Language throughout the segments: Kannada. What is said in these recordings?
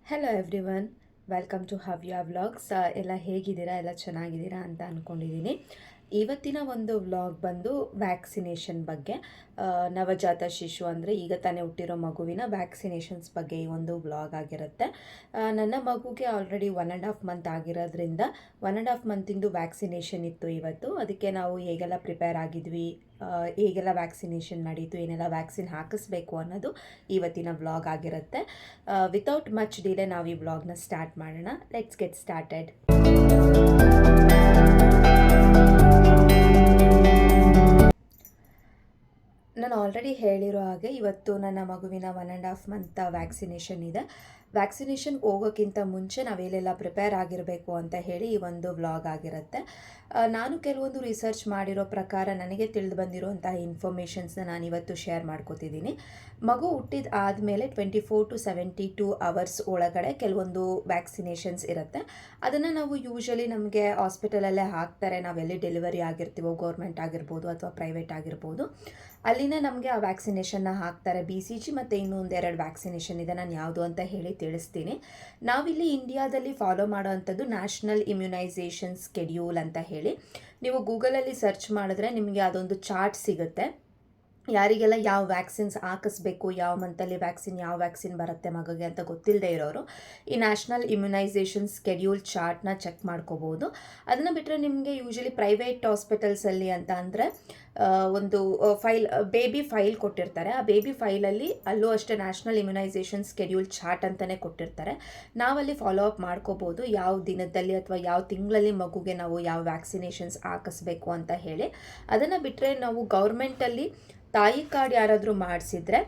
Hello everyone, welcome to Havya vlogs. ಎಲ್ಲ ಹೇಗಿದ್ದೀರಾ? ಎಲ್ಲ ಚೆನ್ನಾಗಿದ್ದೀರಾ ಅಂತ ಅಂದ್ಕೊಂಡಿದ್ದೀನಿ. ಇವತ್ತಿನ ಒಂದು ವ್ಲಾಗ್ ಬಂದು ವ್ಯಾಕ್ಸಿನೇಷನ್ ಬಗ್ಗೆ. ನವಜಾತ ಶಿಶು ಅಂದರೆ ಈಗ ತಾನೇ ಹುಟ್ಟಿರೋ ಮಗುವಿನ ವ್ಯಾಕ್ಸಿನೇಷನ್ಸ್ ಬಗ್ಗೆ ಈ ಒಂದು ವ್ಲಾಗ್ ಆಗಿರುತ್ತೆ. ನನ್ನ ಮಗುಗೆ ಆಲ್ರೆಡಿ 1.5 ಮಂತ್ ಆಗಿರೋದ್ರಿಂದ 1.5 ಮಂತಿಂದು ವ್ಯಾಕ್ಸಿನೇಷನ್ ಇತ್ತು ಇವತ್ತು. ಅದಕ್ಕೆ ನಾವು ಹೇಗೆಲ್ಲ ಪ್ರಿಪೇರ್ ಆಗಿದ್ವಿ, ಹೇಗೆಲ್ಲ ವ್ಯಾಕ್ಸಿನೇಷನ್ ನಡೀತು, ಏನೆಲ್ಲ ವ್ಯಾಕ್ಸಿನ್ ಹಾಕಿಸ್ಬೇಕು ಅನ್ನೋದು ಇವತ್ತಿನ ವ್ಲಾಗ್ ಆಗಿರುತ್ತೆ. ವಿತೌಟ್ ಮಚ್ ಡಿಲೇ ನಾವು ಈ ವ್ಲಾಗ್ನ ಸ್ಟಾರ್ಟ್ ಮಾಡೋಣ. Let's get started. ನಾನು ಆಲ್ರೆಡಿ ಹೇಳಿರೋ ಹಾಗೆ ಇವತ್ತು ನನ್ನ ಮಗುವಿನ 1.5 ಮಂತ್ ವ್ಯಾಕ್ಸಿನೇಷನ್ ಇದೆ. ವ್ಯಾಕ್ಸಿನೇಷನ್ಗೆ ಹೋಗೋಕ್ಕಿಂತ ಮುಂಚೆ ನಾವೆಲ್ಲೆಲ್ಲ ಪ್ರಿಪೇರ್ ಆಗಿರಬೇಕು ಅಂತ ಹೇಳಿ ಈ ಒಂದು ವ್ಲಾಗ್ ಆಗಿರುತ್ತೆ. ನಾನು ಕೆಲವೊಂದು ರಿಸರ್ಚ್ ಮಾಡಿರೋ ಪ್ರಕಾರ ನನಗೆ ತಿಳಿದು ಬಂದಿರೋಂತಹ ಇನ್ಫಾರ್ಮೇಷನ್ಸ್ನ ನಾನಿವತ್ತು ಶೇರ್ ಮಾಡ್ಕೋತಿದ್ದೀನಿ. ಮಗು ಹುಟ್ಟಿದ ಆದಮೇಲೆ 24 to 72 ಅವರ್ಸ್ ಒಳಗಡೆ ಕೆಲವೊಂದು ವ್ಯಾಕ್ಸಿನೇಷನ್ಸ್ ಇರುತ್ತೆ. ಅದನ್ನು ನಾವು ಯೂಶಲಿ ನಮಗೆ ಹಾಸ್ಪಿಟಲಲ್ಲೇ ಹಾಕ್ತಾರೆ. ನಾವೆಲ್ಲಿ ಡೆಲಿವರಿ ಆಗಿರ್ತೀವೋ, ಗೌರ್ಮೆಂಟ್ ಆಗಿರ್ಬೋದು ಅಥವಾ ಪ್ರೈವೇಟ್ ಆಗಿರ್ಬೋದು, ಅಲ್ಲಿನೇ ನಮಗೆ ಆ ವ್ಯಾಕ್ಸಿನೇಷನ್ನ ಹಾಕ್ತಾರೆ. BCG ಮತ್ತು ಇನ್ನೊಂದು 2 ವ್ಯಾಕ್ಸಿನೇಷನ್ ಇದೆ. ನಾನು ಯಾವುದು ಅಂತ ಹೇಳಿ ತಿಳಿಸ್ತೀನಿ. ನಾವಿಲ್ಲಿ ಇಂಡಿಯಾದಲ್ಲಿ ಫಾಲೋ ಮಾಡೋ ಅಂಥದ್ದು ನ್ಯಾಷನಲ್ ಇಮ್ಯುನೈಸೇಷನ್ ಸ್ಕೆಡ್ಯೂಲ್ ಅಂತ ಹೇಳಿ. ನೀವು ಗೂಗಲಲ್ಲಿ ಸರ್ಚ್ ಮಾಡಿದ್ರೆ ನಿಮಗೆ ಅದೊಂದು ಚಾರ್ಟ್ ಸಿಗುತ್ತೆ. ಯಾರಿಗೆಲ್ಲ ಯಾವ ವ್ಯಾಕ್ಸಿನ್ಸ್ ಹಾಕಿಸ್ಬೇಕು, ಯಾವ ಮಂತಲ್ಲಿ ಯಾವ ವ್ಯಾಕ್ಸಿನ್ ಬರುತ್ತೆ ಮಗುಗೆ ಅಂತ ಗೊತ್ತಿಲ್ಲದೆ ಇರೋರು ಈ ನ್ಯಾಷನಲ್ ಇಮ್ಯುನೈಸೇಷನ್ ಸ್ಕೆಡ್ಯೂಲ್ ಚಾರ್ಟ್ನ ಚೆಕ್ ಮಾಡ್ಕೋಬೋದು. ಅದನ್ನು ಬಿಟ್ಟರೆ ನಿಮಗೆ ಯೂಶಲಿ ಪ್ರೈವೇಟ್ ಹಾಸ್ಪಿಟಲ್ಸಲ್ಲಿ ಅಂತ ಅಂದರೆ ಒಂದು ಬೇಬಿ ಫೈಲ್ ಕೊಟ್ಟಿರ್ತಾರೆ. ಆ ಬೇಬಿ ಫೈಲಲ್ಲಿ ಅಲ್ಲೂ ಅಷ್ಟೇ ನ್ಯಾಷನಲ್ ಇಮ್ಯುನೈಸೇಷನ್ ಸ್ಕೆಡ್ಯೂಲ್ ಚಾರ್ಟ್ ಅಂತಲೇ ಕೊಟ್ಟಿರ್ತಾರೆ. ನಾವಲ್ಲಿ ಫಾಲೋ ಅಪ್ ಮಾಡ್ಕೋಬೋದು ಯಾವ ದಿನದಲ್ಲಿ ಅಥವಾ ಯಾವ ತಿಂಗಳಲ್ಲಿ ಮಗುಗೆ ನಾವು ಯಾವ ವ್ಯಾಕ್ಸಿನೇಷನ್ಸ್ ಹಾಕಿಸ್ಬೇಕು ಅಂತ ಹೇಳಿ. ಅದನ್ನು ಬಿಟ್ಟರೆ ನಾವು ಗೌರ್ಮೆಂಟಲ್ಲಿ ತಾಯಿ ಕಾರ್ಡ್ ಯಾರಾದರೂ ಮಾಡಿಸಿದ್ರೆ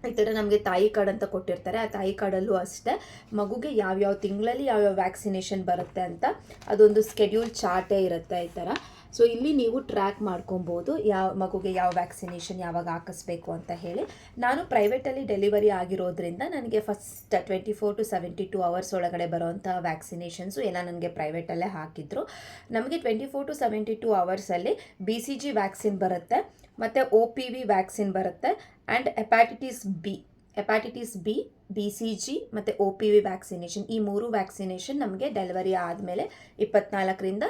ಈ ಥರ ನಮಗೆ ತಾಯಿ ಕಾರ್ಡ್ ಅಂತ ಕೊಟ್ಟಿರ್ತಾರೆ. ಆ ತಾಯಿ ಕಾರ್ಡಲ್ಲೂ ಅಷ್ಟೇ ಮಗುಗೆ ಯಾವ್ಯಾವ ತಿಂಗಳಲ್ಲಿ ಯಾವ್ಯಾವ ವ್ಯಾಕ್ಸಿನೇಷನ್ ಬರುತ್ತೆ ಅಂತ ಅದೊಂದು ಸ್ಕೆಡ್ಯೂಲ್ ಚಾರ್ಟೇ ಇರುತ್ತೆ ಈ ಥರ. ಸೊ ಇಲ್ಲಿ ನೀವು ಟ್ರ್ಯಾಕ್ ಮಾಡ್ಕೊಬೋದು ಯಾವ ಮಗುಗೆ ಯಾವ ವ್ಯಾಕ್ಸಿನೇಷನ್ ಯಾವಾಗ ಹಾಕಿಸ್ಬೇಕು ಅಂತ ಹೇಳಿ. ನಾನು ಪ್ರೈವೇಟಲ್ಲಿ ಡೆಲಿವರಿ ಆಗಿರೋದ್ರಿಂದ ನನಗೆ ಫಸ್ಟ್ 24 to 72 ಅವರ್ಸ್ ಒಳಗಡೆ ಬರೋವಂಥ ವ್ಯಾಕ್ಸಿನೇಷನ್ಸು ಎಲ್ಲ ನನಗೆ ಪ್ರೈವೇಟಲ್ಲೇ ಹಾಕಿದ್ರು. ನಮಗೆ 24 to 72 ಅವರ್ಸಲ್ಲಿ BCG ವ್ಯಾಕ್ಸಿನ್ ಬರುತ್ತೆ, ಮತ್ತು OPV ವ್ಯಾಕ್ಸಿನ್ ಬರುತ್ತೆ, ಆ್ಯಂಡ್ ಹೆಪಾಟಿಟಿಸ್ ಬಿ, BCG ಮತ್ತು OPV ವ್ಯಾಕ್ಸಿನೇಷನ್, ಈ 3 ವ್ಯಾಕ್ಸಿನೇಷನ್ ನಮಗೆ ಡೆಲಿವರಿ ಆದಮೇಲೆ 24ರಿಂದ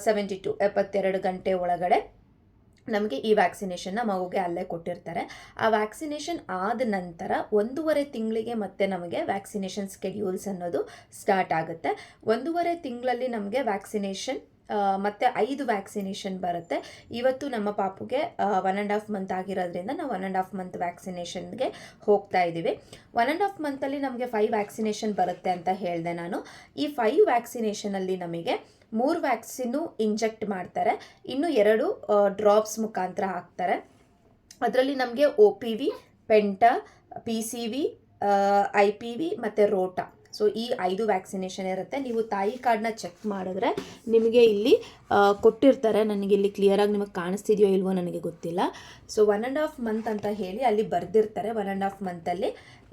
72 ಗಂಟೆ ಒಳಗಡೆ ನಮಗೆ ಈ ವ್ಯಾಕ್ಸಿನೇಷನ್ನ ಮಗುಗೆ ಅಲ್ಲೇ ಕೊಟ್ಟಿರ್ತಾರೆ. ಆ ವ್ಯಾಕ್ಸಿನೇಷನ್ ಆದ ನಂತರ 1.5 ತಿಂಗಳಿಗೆ ಮತ್ತೆ ನಮಗೆ ವ್ಯಾಕ್ಸಿನೇಷನ್ ಸ್ಕೆಡ್ಯೂಲ್ಸ್ ಅನ್ನೋದು ಸ್ಟಾರ್ಟ್ ಆಗುತ್ತೆ. 1.5 ತಿಂಗಳಲ್ಲಿ ನಮಗೆ ವ್ಯಾಕ್ಸಿನೇಷನ್ ಮತ್ತು 5 ವ್ಯಾಕ್ಸಿನೇಷನ್ ಬರುತ್ತೆ. ಇವತ್ತು ನಮ್ಮ ಪಾಪುಗೆ 1.5 ಮಂತ್ ಆಗಿರೋದ್ರಿಂದ ನಾವು 1.5 ಮಂತ್ ವ್ಯಾಕ್ಸಿನೇಷನ್ಗೆ ಹೋಗ್ತಾ ಇದ್ದೀವಿ. 1.5 ಮಂತಲ್ಲಿ ನಮಗೆ 5 ವ್ಯಾಕ್ಸಿನೇಷನ್ ಬರುತ್ತೆ ಅಂತ ಹೇಳಿದೆ ನಾನು. ಈ 5 ವ್ಯಾಕ್ಸಿನೇಷನಲ್ಲಿ ನಮಗೆ 3 ವ್ಯಾಕ್ಸಿನ್ನು ಇಂಜೆಕ್ಟ್ ಮಾಡ್ತಾರೆ, ಇನ್ನು 2 ಡ್ರಾಪ್ಸ್ ಮುಖಾಂತರ ಹಾಕ್ತಾರೆ. ಅದರಲ್ಲಿ ನಮಗೆ OPV, ಪೆಂಟಾ, PCV, IPV ಮತ್ತು ರೋಟಾ, ಸೊ ಈ 5 ವ್ಯಾಕ್ಸಿನೇಷನ್ ಇರುತ್ತೆ. ನೀವು ತಾಯಿ ಕಾರ್ಡ್ನ ಚೆಕ್ ಮಾಡಿದ್ರೆ ನಿಮಗೆ ಇಲ್ಲಿ ಕೊಟ್ಟಿರ್ತಾರೆ. ನನಗೆ ಇಲ್ಲಿ ಕ್ಲಿಯರಾಗಿ ನಿಮಗೆ ಕಾಣಿಸ್ತಿದೆಯೋ ಇಲ್ವೋ ನನಗೆ ಗೊತ್ತಿಲ್ಲ. ಸೊ 1.5 ಮಂತ್ ಅಂತ ಹೇಳಿ ಅಲ್ಲಿ ಬರೆದಿರ್ತಾರೆ. 1.5 ಮಂತಲ್ಲಿ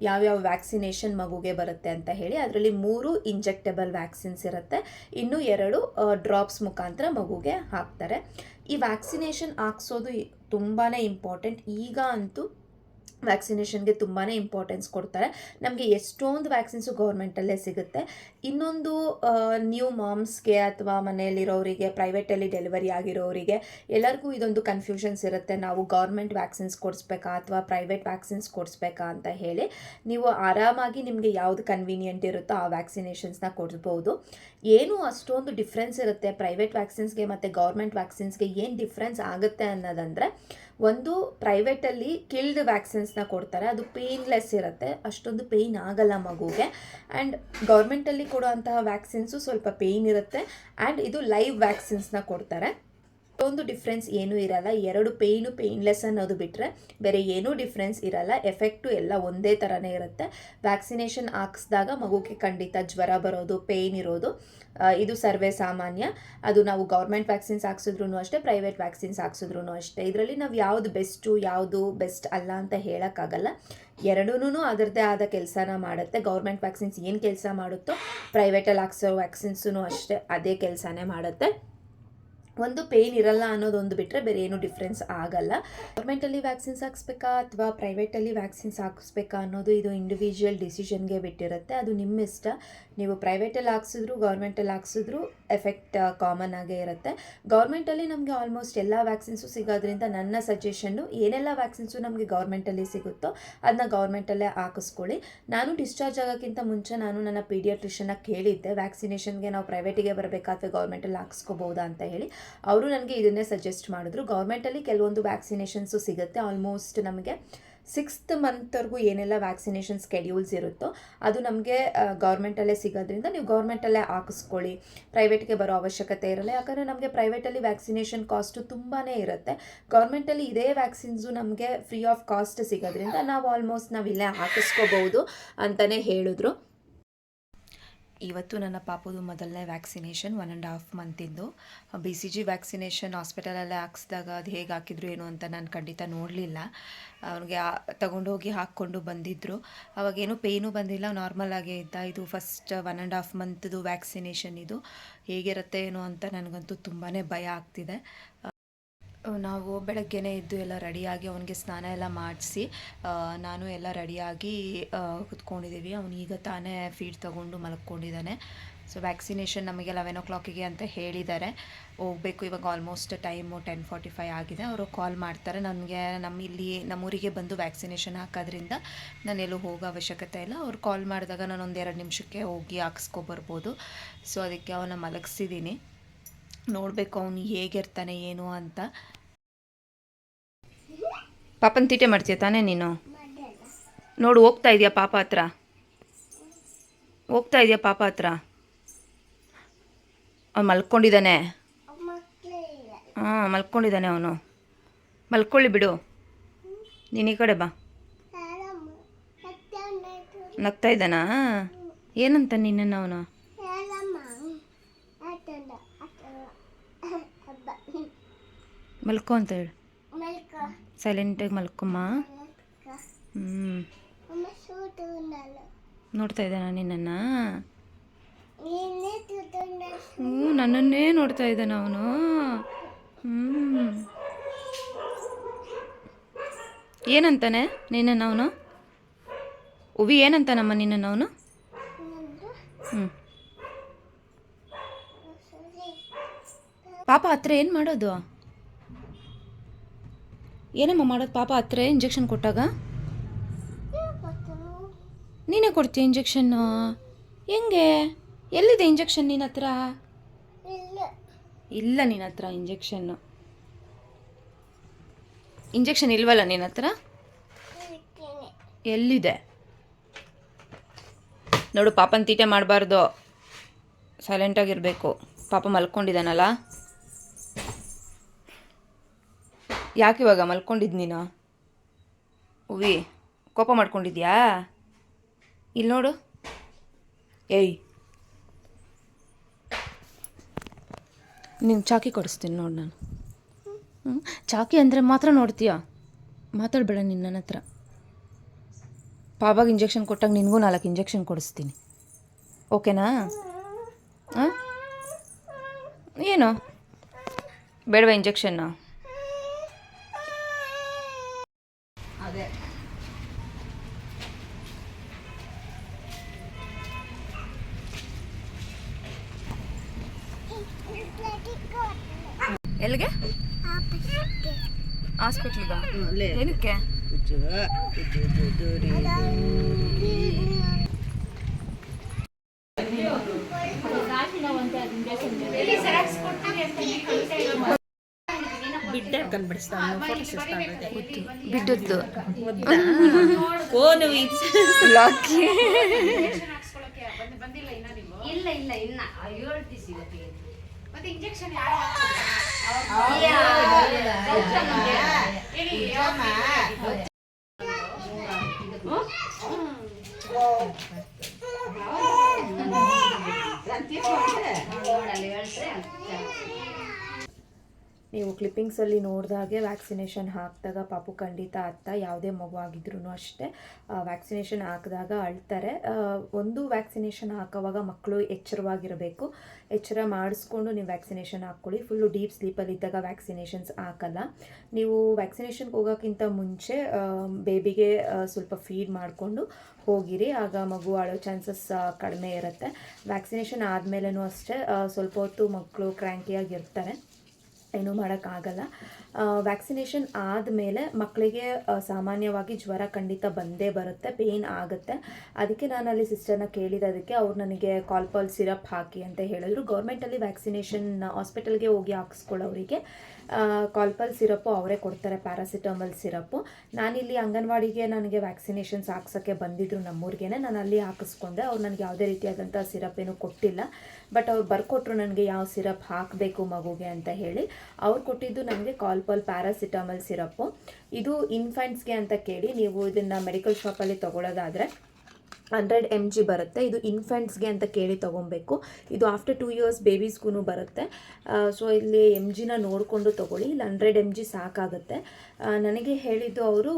ಯಾವ್ಯಾವ ವ್ಯಾಕ್ಸಿನೇಷನ್ ಮಗುಗೆ ಬರುತ್ತೆ ಅಂತ ಹೇಳಿ. ಅದರಲ್ಲಿ 3 ಇಂಜೆಕ್ಟಬಲ್ ವ್ಯಾಕ್ಸಿನ್ಸ್ ಇರುತ್ತೆ, ಇನ್ನು 2 ಡ್ರಾಪ್ಸ್ ಮುಖಾಂತರ ಮಗುಗೆ ಹಾಕ್ತಾರೆ. ಈ ವ್ಯಾಕ್ಸಿನೇಷನ್ ಹಾಕ್ಸೋದು ತುಂಬಾ ಇಂಪಾರ್ಟೆಂಟ್. ಈಗ ಅಂತೂ ವ್ಯಾಕ್ಸಿನೇಷನ್ಗೆ ತುಂಬಾ ಇಂಪಾರ್ಟೆನ್ಸ್ ಕೊಡ್ತಾರೆ. ನಮಗೆ ಎಷ್ಟೊಂದು ವ್ಯಾಕ್ಸಿನ್ಸು ಗೌರ್ಮೆಂಟಲ್ಲೇ ಸಿಗುತ್ತೆ. ಇನ್ನೊಂದು ನ್ಯೂ ಮಾಮ್ಸ್ಗೆ ಅಥವಾ ಮನೆಯಲ್ಲಿರೋರಿಗೆ, ಪ್ರೈವೇಟಲ್ಲಿ ಡೆಲಿವರಿ ಆಗಿರೋರಿಗೆ ಎಲ್ಲರಿಗೂ ಇದೊಂದು ಕನ್ಫ್ಯೂಷನ್ಸ್ ಇರುತ್ತೆ. ನಾವು ಗೌರ್ಮೆಂಟ್ ವ್ಯಾಕ್ಸಿನ್ಸ್ ಕೊಡಿಸ್ಬೇಕಾ ಅಥವಾ ಪ್ರೈವೇಟ್ ವ್ಯಾಕ್ಸಿನ್ಸ್ ಕೊಡಿಸ್ಬೇಕಾ ಅಂತ ಹೇಳಿ. ನೀವು ಆರಾಮಾಗಿ ನಿಮಗೆ ಯಾವುದು ಕನ್ವೀನಿಯೆಂಟ್ ಇರುತ್ತೋ ಆ ವ್ಯಾಕ್ಸಿನೇಷನ್ಸ್ನ ಕೊಡ್ಬೋದು. ಏನು ಅಷ್ಟೊಂದು ಡಿಫ್ರೆನ್ಸ್ ಇರುತ್ತೆ ಪ್ರೈವೇಟ್ ವ್ಯಾಕ್ಸಿನ್ಸ್ಗೆ ಮತ್ತು ಗೌರ್ಮೆಂಟ್ ವ್ಯಾಕ್ಸಿನ್ಸ್ಗೆ. ಏನು ಡಿಫ್ರೆನ್ಸ್ ಆಗುತ್ತೆ ಅನ್ನೋದಂದರೆ, ಒಂದು ಪ್ರೈವೇಟಲ್ಲಿ ಕಿಲ್ಡ್ ವ್ಯಾಕ್ಸಿನ್ಸ್ನ ಕೊಡ್ತಾರೆ, ಅದು ಪೇಯ್ನ್ಲೆಸ್ ಇರುತ್ತೆ, ಅಷ್ಟೊಂದು ಪೇಯ್ನ್ ಆಗಲ್ಲ ಮಗುಗೆ. ಆ್ಯಂಡ್ ಗೌರ್ಮೆಂಟಲ್ಲಿ ಕೊಡುವಂತಹ ವ್ಯಾಕ್ಸಿನ್ಸು ಸ್ವಲ್ಪ ಪೇಯ್ನ್ ಇರುತ್ತೆ, ಆ್ಯಂಡ್ ಇದು ಲೈವ್ ವ್ಯಾಕ್ಸಿನ್ಸ್ನ ಕೊಡ್ತಾರೆ. ಒಂದು ಡಿಫ್ರೆನ್ಸ್ ಏನೂ ಇರಲ್ಲ. 2 ಪೇಯ್ನ್ಲೆಸ್ ಅನ್ನೋದು ಬಿಟ್ಟರೆ ಬೇರೆ ಏನೂ ಡಿಫ್ರೆನ್ಸ್ ಇರಲ್ಲ. ಎಫೆಕ್ಟು ಎಲ್ಲ ಒಂದೇ ಥರನೇ ಇರುತ್ತೆ. ವ್ಯಾಕ್ಸಿನೇಷನ್ ಹಾಕಿಸಿದಾಗ ಮಗುಗೆ ಖಂಡಿತ ಜ್ವರ ಬರೋದು, ಪೇಯ್ನ್ ಇರೋದು ಇದು ಸರ್ವೇ ಸಾಮಾನ್ಯ. ಅದು ನಾವು ಗೌರ್ಮೆಂಟ್ ವ್ಯಾಕ್ಸಿನ್ಸ್ ಹಾಕ್ಸಿದ್ರೂ ಅಷ್ಟೇ, ಪ್ರೈವೇಟ್ ವ್ಯಾಕ್ಸಿನ್ಸ್ ಹಾಕ್ಸಿದ್ರೂ ಅಷ್ಟೇ. ಇದರಲ್ಲಿ ನಾವು ಯಾವುದು ಬೆಸ್ಟು ಯಾವುದು ಬೆಸ್ಟ್ ಅಲ್ಲ ಅಂತ ಹೇಳೋಕ್ಕಾಗಲ್ಲ. ಎರಡೂ ಅದರದ್ದೇ ಆದ ಕೆಲಸನ ಮಾಡುತ್ತೆ. ಗೌರ್ಮೆಂಟ್ ವ್ಯಾಕ್ಸಿನ್ಸ್ ಏನು ಕೆಲಸ ಮಾಡುತ್ತೋ ಪ್ರೈವೇಟಲ್ಲಿ ಹಾಕ್ಸೋ ವ್ಯಾಕ್ಸಿನ್ಸೂ ಅಷ್ಟೇ ಅದೇ ಕೆಲಸನೇ ಮಾಡುತ್ತೆ. ಒಂದು ಪೇಯ್ನ್ ಇರಲ್ಲ ಅನ್ನೋದೊಂದು ಬಿಟ್ಟರೆ ಬೇರೆ ಏನೂ ಡಿಫ್ರೆನ್ಸ್ ಆಗಲ್ಲ. ಗೌರ್ಮೆಂಟಲ್ಲಿ ವ್ಯಾಕ್ಸಿನ್ಸ್ ಹಾಕ್ಸ್ಬೇಕಾ ಅಥವಾ ಪ್ರೈವೇಟಲ್ಲಿ ವ್ಯಾಕ್ಸಿನ್ಸ್ ಹಾಕಿಸ್ಬೇಕಾ ಅನ್ನೋದು ಇದು ಇಂಡಿವಿಜುವಲ್ ಡಿಸಿಷನ್ಗೆ ಬಿಟ್ಟಿರುತ್ತೆ. ಅದು ನಿಮ್ಮ ಇಷ್ಟ. ನೀವು ಪ್ರೈವೇಟಲ್ಲಿ ಹಾಕ್ಸಿದ್ರು ಗೌರ್ಮೆಂಟಲ್ಲಿ ಹಾಕ್ಸಿದ್ರು ಎಫೆಕ್ಟ್ ಕಾಮನ್ ಆಗೇ ಇರುತ್ತೆ. ಗೌರ್ಮೆಂಟಲ್ಲಿ ನಮಗೆ ಆಲ್ಮೋಸ್ಟ್ ಎಲ್ಲ ವ್ಯಾಕ್ಸಿನ್ಸು ಸಿಗೋದ್ರಿಂದ ನನ್ನ ಸಜೆಷನ್ನು ಏನೆಲ್ಲ ವ್ಯಾಕ್ಸಿನ್ಸು ನಮಗೆ ಗೌರ್ಮೆಂಟಲ್ಲಿ ಸಿಗುತ್ತೋ ಅದನ್ನ ಗೌರ್ಮೆಂಟಲ್ಲೇ ಹಾಕಿಸ್ಕೊಳ್ಳಿ. ನಾನು ಡಿಸ್ಚಾರ್ಜ್ ಆಗೋಕ್ಕಿಂತ ಮುಂಚೆ ನಾನು ನನ್ನ ಪೀಡಿಯಾಟ್ರಿಷನ್ನ ಕೇಳಿದ್ದೆ, ವ್ಯಾಕ್ಸಿನೇಷನ್ಗೆ ನಾವು ಪ್ರೈವೇಟಿಗೆ ಬರಬೇಕಾ ಅಥವಾ ಗೌರ್ಮೆಂಟಲ್ಲಿ ಹಾಕ್ಸ್ಕೋಬೋದಾ ಅಂತ ಹೇಳಿ. ಅವರು ನನಗೆ ಇದನ್ನೇ ಸಜೆಸ್ಟ್ ಮಾಡಿದ್ರು. ಗೌರ್ಮೆಂಟಲ್ಲಿ ಕೆಲವೊಂದು ವ್ಯಾಕ್ಸಿನೇಷನ್ಸು ಸಿಗುತ್ತೆ. ಆಲ್ಮೋಸ್ಟ್ ನಮಗೆ 6th ಮಂತ್ವರೆಗೂ ಏನೆಲ್ಲ ವ್ಯಾಕ್ಸಿನೇಷನ್ ಸ್ಕೆಡ್ಯೂಲ್ಸ್ ಇರುತ್ತೋ ಅದು ನಮಗೆ ಗೌರ್ಮೆಂಟಲ್ಲೇ ಸಿಗೋದ್ರಿಂದ ನೀವು ಗೌರ್ಮೆಂಟಲ್ಲೇ ಹಾಕಿಸ್ಕೊಳ್ಳಿ. ಪ್ರೈವೇಟ್ಗೆ ಬರೋ ಅವಶ್ಯಕತೆ ಇರಲ್ಲ. ಯಾಕಂದರೆ ನಮಗೆ ಪ್ರೈವೇಟಲ್ಲಿ ವ್ಯಾಕ್ಸಿನೇಷನ್ ಕಾಸ್ಟು ತುಂಬಾ ಇರುತ್ತೆ. ಗೌರ್ಮೆಂಟಲ್ಲಿ ಇದೇ ವ್ಯಾಕ್ಸಿನ್ಸು ನಮಗೆ ಫ್ರೀ ಆಫ್ ಕಾಸ್ಟ್ ಸಿಗೋದ್ರಿಂದ ನಾವು ಆಲ್ಮೋಸ್ಟ್ ಇಲ್ಲೇ ಹಾಕಿಸ್ಕೋಬೋದು ಅಂತಲೇ ಹೇಳಿದ್ರು. ಇವತ್ತು ನನ್ನ ಪಾಪುದು ಮೊದಲನೇ ವ್ಯಾಕ್ಸಿನೇಷನ್ 1.5 ಮಂತಿಂದು. BCG ವ್ಯಾಕ್ಸಿನೇಷನ್ ಹಾಸ್ಪಿಟಲಲ್ಲೇ ಹಾಕ್ಸಿದಾಗ ಅದು ಹೇಗೆ ಹಾಕಿದ್ರು ಏನು ಅಂತ ನಾನು ಖಂಡಿತ ನೋಡಲಿಲ್ಲ. ಅವ್ನಿಗೆ ತಗೊಂಡೋಗಿ ಹಾಕ್ಕೊಂಡು ಬಂದಿದ್ದರು. ಅವಾಗೇನು ಪೇಯ್ನೂ ಬಂದಿಲ್ಲ, ನಾರ್ಮಲ್ ಆಗೇ ಇದ್ದ. ಇದು ಫಸ್ಟ್ 1.5 ಮಂತ್ದು ವ್ಯಾಕ್ಸಿನೇಷನ್. ಇದು ಹೇಗಿರುತ್ತೆ ಏನೋ ಅಂತ ನನಗಂತೂ ತುಂಬಾ ಭಯ ಆಗ್ತಿದೆ. ನಾವು ಬೆಳಗ್ಗೆನೇ ಇದ್ದು ಎಲ್ಲ ರೆಡಿಯಾಗಿ ಅವನಿಗೆ ಸ್ನಾನ ಎಲ್ಲ ಮಾಡಿಸಿ ನಾನು ಎಲ್ಲ ರೆಡಿಯಾಗಿ ಕುತ್ಕೊಂಡಿದ್ದೀವಿ. ಅವನೀಗ ತಾನೇ ಫೀಡ್ ತೊಗೊಂಡು ಮಲ್ಕೊಂಡಿದ್ದಾನೆ. ಸೊ ವ್ಯಾಕ್ಸಿನೇಷನ್ ನಮಗೆ 11 o'clock ಅಂತ ಹೇಳಿದ್ದಾರೆ. ಹೋಗಬೇಕು ಇವಾಗ. ಆಲ್ಮೋಸ್ಟ್ ಟೈಮು 10:45 ಆಗಿದೆ. ಅವರು ಕಾಲ್ ಮಾಡ್ತಾರೆ ನನಗೆ. ನಮ್ಮೂರಿಗೆ ಬಂದು ವ್ಯಾಕ್ಸಿನೇಷನ್ ಹಾಕೋದ್ರಿಂದ ನಾನೆಲ್ಲೂ ಹೋಗೋ ಅವಶ್ಯಕತೆ ಇಲ್ಲ. ಅವ್ರು ಕಾಲ್ ಮಾಡಿದಾಗ ನಾನು 1-2 ನಿಮಿಷಕ್ಕೆ ಹೋಗಿ ಹಾಕ್ಸ್ಕೊಬರ್ಬೋದು. ಸೊ ಅದಕ್ಕೆ ಅವನ ಮಲಗಿಸಿದ್ದೀನಿ. ನೋಡಬೇಕು ಅವನು ಹೇಗಿರ್ತಾನೆ ಏನು ಅಂತ. ಪಾಪನ ತೀಟೆ ಮಾಡ್ತೀಯ ತಾನೇ ನೀನು? ನೋಡು, ಹೋಗ್ತಾ ಇದೆಯಾ ಪಾಪ ಹತ್ರ? ಅವ್ನು ಮಲ್ಕೊಂಡಿದ್ದಾನೆ. ಹಾಂ, ಮಲ್ಕೊಂಡಿದ್ದಾನೆ ಅವನು. ಮಲ್ಕೊಳ್ಳಿ ಬಿಡು. ನೀನು ಈ ಕಡೆ ಬಾ. ನಗ್ತಾ ಇದ್ದಾನಾ? ಏನಂತ ನಿನ್ನನ್ನು ಅವನು? ಮಲ್ಕೊ ಅಂತ ಹೇಳು. ಸೈಲೆಂಟಾಗಿ ಮಲ್ಕೊಮ್ಮ. ನೋಡ್ತಾ ಇದ್ದಾನ ನಿನ್ನನ್ನು? ನನ್ನನ್ನೇ ನೋಡ್ತಾ ಇದ್ದಾನ ಅವನು. ಏನಂತಾನೆ ನಿನ್ನನ್ನು ಅವನು? ಉವಿ ಏನಂತಾನಮ್ಮ ನಿನ್ನನ್ನು ಅವನು? ಪಾಪ ಹತ್ರ ಏನು ಮಾಡೋದು? ಏನಮ್ಮ ಮಾಡೋದು ಪಾಪ ಹತ್ರ ಇಂಜೆಕ್ಷನ್ ಕೊಟ್ಟಾಗ? ನೀನೇ ಕೊಡ್ತೀಯ ಇಂಜೆಕ್ಷನ್ನು? ಹೆಂಗೆ? ಎಲ್ಲಿದೆ ಇಂಜೆಕ್ಷನ್ ನಿನ್ನ ಹತ್ರ? ಇಲ್ಲ ನಿನ್ನ ಹತ್ರ ಇಂಜೆಕ್ಷನ್ ಇಲ್ವಲ್ಲ ನಿನ್ನ ಹತ್ರ? ಎಲ್ಲಿದೆ ನೋಡು. ಪಾಪನ ತೀಟೆ ಮಾಡಬಾರ್ದು, ಸೈಲೆಂಟಾಗಿರಬೇಕು. ಪಾಪ ಮಲ್ಕೊಂಡಿದ್ದಾನಲ್ಲ. ಯಾಕೆ ಇವಾಗ ಮಲ್ಕೊಂಡಿದ್ದು ನೀನು? ಉವಿ, ಕೋಪ ಮಾಡ್ಕೊಂಡಿದ್ಯಾ? ಇಲ್ಲಿ ನೋಡು. ಏಯ್, ನಿಂಗೆ ಚಾಕಿ ಕೊಡಿಸ್ತೀನಿ ನೋಡು ನಾನು. ಚಾಕಿ ಅಂದರೆ ಮಾತ್ರ ನೋಡ್ತೀಯ, ಮಾತಾಡಬೇಡ ನಿನ್ನ ಹತ್ರ. ಪಾಪಾಗೆ ಇಂಜೆಕ್ಷನ್ ಕೊಟ್ಟಾಗ ನಿನಗೂ 4 ಇಂಜೆಕ್ಷನ್ ಕೊಡಿಸ್ತೀನಿ, ಓಕೆನಾ? ಹಾಂ, ಏನು ಬೇಡವಾ ಇಂಜೆಕ್ಷನ್ನು? ಅದೇ ಎಲ್ಲಿಗೆ? ಹಾಸ್ಪಿಟ್ಲಿಗ? ಏನಕ್ಕೆ? ಬಿದ್ದದ್ದು ಇಂಜೆಕ್ಷನ್ ನೀವು ಕ್ಲಿಪ್ಪಿಂಗ್ಸಲ್ಲಿ ನೋಡಿದಾಗೆ ವ್ಯಾಕ್ಸಿನೇಷನ್ ಹಾಕಿದಾಗ ಪಾಪು ಖಂಡಿತ ಅತ್ತ ಯಾವುದೇ ಮಗು ಆಗಿದ್ರೂ ಅಷ್ಟೇ ವ್ಯಾಕ್ಸಿನೇಷನ್ ಹಾಕಿದಾಗ ಅಳ್ತಾರೆ. ಒಂದು ವ್ಯಾಕ್ಸಿನೇಷನ್ ಹಾಕೋವಾಗ ಮಕ್ಕಳು ಎಚ್ಚರವಾಗಿರಬೇಕು. ಎಚ್ಚರ ಮಾಡಿಸ್ಕೊಂಡು ನೀವು ವ್ಯಾಕ್ಸಿನೇಷನ್ ಹಾಕ್ಕೊಳ್ಳಿ. ಫುಲ್ಲು ಡೀಪ್ ಸ್ಲೀಪಲ್ಲಿದ್ದಾಗ ವ್ಯಾಕ್ಸಿನೇಷನ್ಸ್ ಹಾಕಲ್ಲ. ನೀವು ವ್ಯಾಕ್ಸಿನೇಷನ್ಗೆ ಹೋಗೋಕ್ಕಿಂತ ಮುಂಚೆ ಬೇಬಿಗೆ ಸ್ವಲ್ಪ ಫೀಡ್ ಮಾಡಿಕೊಂಡು ಹೋಗಿರಿ. ಆಗ ಮಗು ಅಳೋ ಚಾನ್ಸಸ್ ಕಡಿಮೆ ಇರುತ್ತೆ. ವ್ಯಾಕ್ಸಿನೇಷನ್ ಆದಮೇಲೂ ಅಷ್ಟೇ ಸ್ವಲ್ಪ ಹೊತ್ತು ಮಕ್ಕಳು ಕ್ರ್ಯಾಂಕಿಯಾಗಿರ್ತಾರೆ, ಏನೂ ಮಾಡೋಕ್ಕಾಗಲ್ಲ. ವ್ಯಾಕ್ಸಿನೇಷನ್ ಆದಮೇಲೆ ಮಕ್ಕಳಿಗೆ ಸಾಮಾನ್ಯವಾಗಿ ಜ್ವರ ಖಂಡಿತ ಬಂದೇ ಬರುತ್ತೆ, ಪೇಯ್ನ್ ಆಗುತ್ತೆ. ಅದಕ್ಕೆ ನಾನು ಅಲ್ಲಿ ಸಿಸ್ಟರ್ನ ಕೇಳಿದ್ದಕ್ಕೆ ಅವ್ರು ನನಗೆ ಕಾಲ್ಪಾಲ್ ಸಿರಪ್ ಹಾಕಿ ಅಂತ ಹೇಳಿದ್ರು. ಗೌರ್ಮೆಂಟಲ್ಲಿ ವ್ಯಾಕ್ಸಿನೇಷನ್ ಹಾಸ್ಪಿಟಲ್ಗೆ ಹೋಗಿ ಹಾಕ್ಸ್ಕೊಳ್ಳೋರಿಗೆ ಕಾಲ್ಪಾಲ್ ಸಿರಪ್ಪು ಅವರೇ ಕೊಡ್ತಾರೆ, ಪ್ಯಾರಾಸಿಟಮಲ್ ಸಿರಪ್ಪು. ನಾನಿಲ್ಲಿ ಅಂಗನವಾಡಿಗೆ ನನಗೆ ವ್ಯಾಕ್ಸಿನೇಷನ್ಸ್ ಹಾಕ್ಸೋಕ್ಕೆ ಬಂದಿದ್ದರು ನಮ್ಮೂರಿಗೇ, ನಾನು ಅಲ್ಲಿ ಹಾಕಿಸ್ಕೊಂಡೆ. ಅವ್ರು ನನಗೆ ಯಾವುದೇ ರೀತಿಯಾದಂಥ ಸಿರಪ್ ಏನೂ ಕೊಟ್ಟಿಲ್ಲ. ಬಟ್ ಅವ್ರು ಬರ್ಕೊಟ್ರು ನನಗೆ ಯಾವ ಸಿರಪ್ ಹಾಕಬೇಕು ಮಗುಗೆ ಅಂತ ಹೇಳಿ. ಅವ್ರು ಕೊಟ್ಟಿದ್ದು ನನಗೆ ಕಾಲ್ಪಾಲ್ ಪ್ಯಾರಾಸಿಟಮಲ್ ಸಿರಪ್ಪು. ಇದು ಇನ್ಫ್ಯಾಂಟ್ಸ್ಗೆ ಅಂತ ಕೇಳಿ ನೀವು ಇದನ್ನು ಮೆಡಿಕಲ್ ಶಾಪಲ್ಲಿ ತೊಗೊಳ್ಳೋದಾದರೆ 100 mg ಬರುತ್ತೆ. ಇದು ಇನ್ಫ್ಯಾಂಟ್ಸ್ಗೆ ಅಂತ ಕೇಳಿ ತೊಗೊಬೇಕು. ಇದು ಆಫ್ಟರ್ 2 years ಬೇಬೀಸ್ಗೂ ಬರುತ್ತೆ. ಸೊ ಇಲ್ಲಿ MGನ ನೋಡಿಕೊಂಡು ತೊಗೊಳ್ಳಿ. ಇಲ್ಲಿ 100 mg ಸಾಕಾಗುತ್ತೆ. ನನಗೆ ಹೇಳಿದ್ದು ಅವರು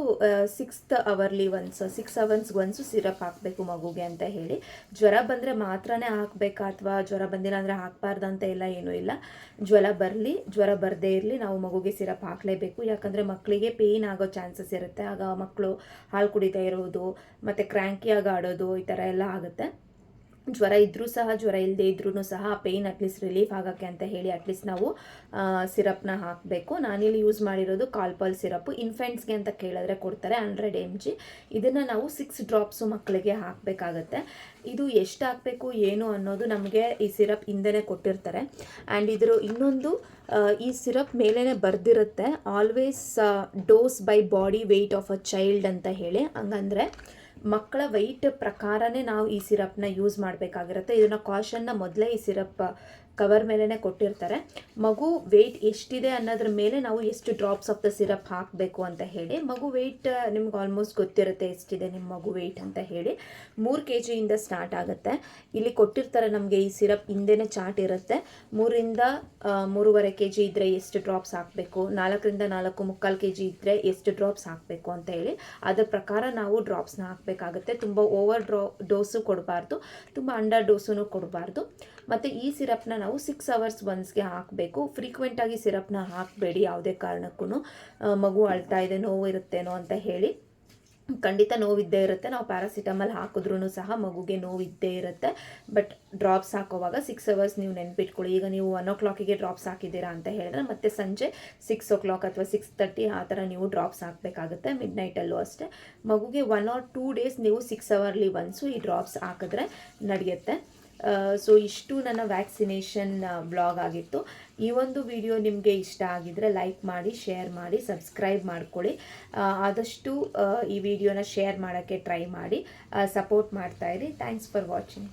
6th hourly once 6 hours once syrup ಹಾಕಬೇಕು ಮಗುಗೆ ಅಂತ ಹೇಳಿ. ಜ್ವರ ಬಂದರೆ ಮಾತ್ರನೇ ಹಾಕಬೇಕಾ ಅಥವಾ ಜ್ವರ ಬಂದಿಲ್ಲ ಅಂದರೆ ಹಾಕಬಾರ್ದು ಅಂತ ಎಲ್ಲ ಏನೂ ಇಲ್ಲ. ಜ್ವರ ಬರದೇ ಇರಲಿ, ನಾವು ಮಗುಗೆ ಸಿರಪ್ ಹಾಕಲೇಬೇಕು. ಯಾಕಂದರೆ ಮಕ್ಕಳಿಗೆ ಪೇಯ್ನ್ ಆಗೋ ಚಾನ್ಸಸ್ ಇರುತ್ತೆ. ಆಗ ಮಕ್ಕಳು ಹಾಲು ಕುಡಿತಾ ಇರೋದು ಮತ್ತು ಕ್ರ್ಯಾಂಕಿಯಾಗಿ ಆಡೋದು ಈ ಥರ ಎಲ್ಲ ಆಗುತ್ತೆ. ಜ್ವರ ಇದ್ದರೂ ಸಹ, ಜ್ವರ ಇಲ್ಲದೆ ಇದ್ರೂ ಸಹ ಆ ಪೇಯ್ನ್ ಅಟ್ಲೀಸ್ಟ್ ರಿಲೀಫ್ ಆಗೋಕ್ಕೆ ಅಂತ ಹೇಳಿ ಅಟ್ಲೀಸ್ಟ್ ನಾವು ಸಿರಪ್ನ ಹಾಕಬೇಕು. ನಾನಿಲ್ಲಿ ಯೂಸ್ ಮಾಡಿರೋದು ಕಾಲ್ಪಾಲ್ ಸಿರಪ್ಪು. ಇನ್ಫೆಂಟ್ಸ್ಗೆ ಅಂತ ಕೇಳಿದ್ರೆ ಕೊಡ್ತಾರೆ 100 mg. ಇದನ್ನು ನಾವು 6 ಡ್ರಾಪ್ಸು ಮಕ್ಕಳಿಗೆ ಹಾಕಬೇಕಾಗತ್ತೆ. ಇದು ಎಷ್ಟು ಹಾಕಬೇಕು ಏನು ಅನ್ನೋದು ನಮಗೆ ಈ ಸಿರಪ್ ಹಿಂದೆನೇ ಕೊಟ್ಟಿರ್ತಾರೆ. ಆ್ಯಂಡ್ ಇದರ ಇನ್ನೊಂದು ಈ ಸಿರಪ್ ಮೇಲೇ ಬರೆದಿರುತ್ತೆ always dose by body weight of a child ಅಂತ ಹೇಳಿ. ಹಂಗಂದರೆ ಮಕ್ಕಳ ವೆಯ್ಟ್ ಪ್ರಕಾರನೇ ನಾವು ಈ ಸಿರಪ್ನ ಯೂಸ್ ಮಾಡಬೇಕಾಗಿರುತ್ತೆ. ಇದನ್ನು ಕಾಷನ್ನ ಮೊದಲೇ ಈ ಸಿರಪ್ ಕವರ್ ಮೇಲೇ ಕೊಟ್ಟಿರ್ತಾರೆ. ಮಗು ವೆಯ್ಟ್ ಎಷ್ಟಿದೆ ಅನ್ನೋದ್ರ ಮೇಲೆ ನಾವು ಎಷ್ಟು ಡ್ರಾಪ್ಸ್ ಆಫ್ ದ ಸಿರಪ್ ಹಾಕಬೇಕು ಅಂತ ಹೇಳಿ. ಮಗು ವೆಯ್ಟ್ ನಿಮ್ಗೆ ಆಲ್ಮೋಸ್ಟ್ ಗೊತ್ತಿರುತ್ತೆ ಎಷ್ಟಿದೆ ನಿಮ್ಮ ಮಗು ವೆಯ್ಟ್ ಅಂತ ಹೇಳಿ. 3 kg ಇಂದ ಸ್ಟಾರ್ಟ್ ಆಗುತ್ತೆ. ಇಲ್ಲಿ ಕೊಟ್ಟಿರ್ತಾರೆ ನಮಗೆ ಈ ಸಿರಪ್ ಹಿಂದೆನೇ ಚಾರ್ಟ್ ಇರುತ್ತೆ. 3 ರಿಂದ 3.5 kg ಇದ್ದರೆ ಎಷ್ಟು ಡ್ರಾಪ್ಸ್ ಹಾಕಬೇಕು, 4 ರಿಂದ 4.25 kg ಇದ್ದರೆ ಎಷ್ಟು ಡ್ರಾಪ್ಸ್ ಹಾಕಬೇಕು ಅಂತ ಹೇಳಿ. ಅದರ ಪ್ರಕಾರ ನಾವು ಡ್ರಾಪ್ಸ್ನ ಹಾಕಬೇಕಾಗುತ್ತೆ. ತುಂಬ ಓವರ್ ಡೋಸು ಕೊಡಬಾರ್ದು, ತುಂಬ ಅಂಡರ್ ಡೋಸೂ ಕೊಡಬಾರ್ದು. ಮತ್ತು ಈ ಸಿರಪ್ನ ನಾವು 6 hours ಒನ್ಸ್ಗೆ ಹಾಕಬೇಕು. ಫ್ರೀಕ್ವೆಂಟಾಗಿ ಸಿರಪ್ನ ಹಾಕಬೇಡಿ ಯಾವುದೇ ಕಾರಣಕ್ಕೂ. ಮಗು ಅಳ್ತಾ ಇದೆ, ನೋವು ಇರುತ್ತೇನೋ ಅಂತ ಹೇಳಿ. ಖಂಡಿತ ನೋವಿದ್ದೇ ಇರುತ್ತೆ. ನಾವು ಪ್ಯಾರಾಸಿಟಮಲ್ ಹಾಕಿದ್ರೂ ಸಹ ಮಗುಗೆ ನೋವಿದ್ದೇ ಇರುತ್ತೆ. ಬಟ್ ಡ್ರಾಪ್ಸ್ ಹಾಕೋವಾಗ 6 hours ನೀವು ನೆನ್ಪಿಟ್ಕೊಳ್ಳಿ. ಈಗ ನೀವು 1 o'clockಗೆ ಡ್ರಾಪ್ಸ್ ಹಾಕಿದ್ದೀರಾ ಅಂತ ಹೇಳಿದ್ರೆ ಮತ್ತೆ ಸಂಜೆ 6 o'clock ಅಥವಾ 6:30 ಆ ಥರ ನೀವು ಡ್ರಾಪ್ಸ್ ಹಾಕಬೇಕಾಗುತ್ತೆ. ಮಿಡ್ನೈಟಲ್ಲೂ ಅಷ್ಟೇ. ಮಗುಗೆ 1 or 2 days ನೀವು 6 hourly ಒನ್ಸು ಈ ಡ್ರಾಪ್ಸ್ ಹಾಕಿದ್ರೆ ನಡೆಯುತ್ತೆ. ಸೊ ಇಷ್ಟು ನನ್ನ ವ್ಯಾಕ್ಸಿನೇಷನ್ ಬ್ಲಾಗ್ ಆಗಿತ್ತು. ಈ ಒಂದು ವಿಡಿಯೋ ನಿಮಗೆ ಇಷ್ಟ ಆಗಿದ್ರೆ ಲೈಕ್ ಮಾಡಿ, ಶೇರ್ ಮಾಡಿ, ಸಬ್ಸ್ಕ್ರೈಬ್ ಮಾಡ್ಕೊಳ್ಳಿ. ಆದಷ್ಟು ಈ ವಿಡಿಯೋನ ಶೇರ್ ಮಾಡೋಕ್ಕೆ ಟ್ರೈ ಮಾಡಿ, ಸಪೋರ್ಟ್ ಮಾಡ್ತಾಯಿರಿ. Thanks for watching.